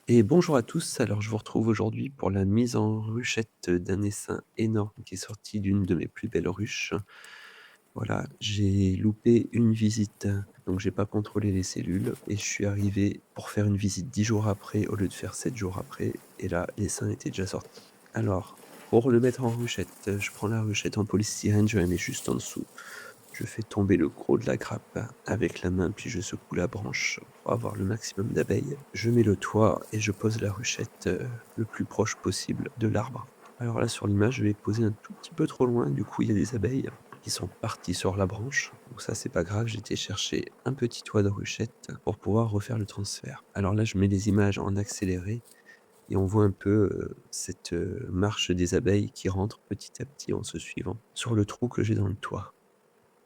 Et bonjour à tous, alors je vous retrouve aujourd'hui pour la mise en ruchette d'un essaim énorme qui est sorti d'une de mes plus belles ruches. Voilà, j'ai loupé une visite, donc j'ai pas contrôlé les cellules et je suis arrivé pour faire une visite 10 jours après au lieu de faire 7 jours après et là, l'essaim était déjà sorti. Alors, pour le mettre en ruchette, je prends la ruchette en polystyrène, je la mets juste en dessous. Je fais tomber le gros de la grappe avec la main, puis je secoue la branche pour avoir le maximum d'abeilles. Je mets le toit et je pose la ruchette, le plus proche possible de l'arbre. Alors là, sur l'image, je l'ai posée un tout petit peu trop loin, du coup, il y a des abeilles qui sont parties sur la branche. Donc ça, c'est pas grave, j'ai été chercher un petit toit de ruchette pour pouvoir refaire le transfert. Alors là, je mets les images en accéléré et on voit un peu, cette, marche des abeilles qui rentrent petit à petit en se suivant sur le trou que j'ai dans le toit.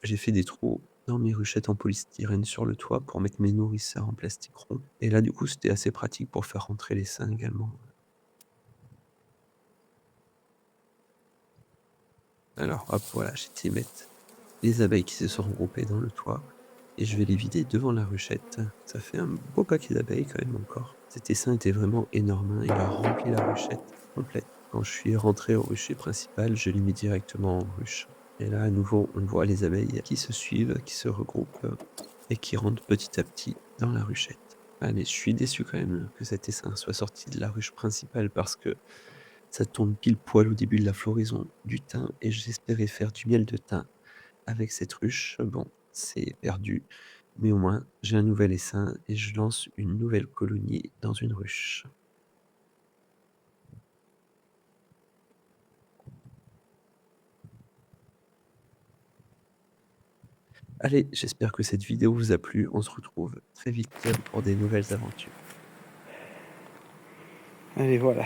J'ai fait des trous dans mes ruchettes en polystyrène sur le toit pour mettre mes nourrisseurs en plastique rond et là, du coup, c'était assez pratique pour faire rentrer les seins également. Alors hop, voilà, j'ai été mettre les abeilles qui se sont regroupées dans le toit et je vais les vider devant la ruchette. Ça fait un beau paquet d'abeilles quand même encore. Cet essaim était vraiment énorme, hein, il a rempli la ruchette complète. Quand je suis rentré au rucher principal, je l'ai mis directement en ruche et là, à nouveau, on voit les abeilles qui se suivent, qui se regroupent et qui rentrent petit à petit dans la ruchette. Ah mais je suis déçu quand même que cet essaim soit sorti de la ruche principale parce que ça tombe pile poil au début de la floraison du thym et j'espérais faire du miel de thym avec cette ruche. Bon, c'est perdu, mais au moins j'ai un nouvel essaim et je lance une nouvelle colonie dans une ruche. Allez, j'espère que cette vidéo vous a plu. On se retrouve très vite pour des nouvelles aventures. Allez, voilà,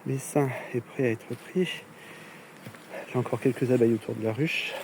l'essaim est prêt à être pris. J'ai encore quelques abeilles autour de la ruche.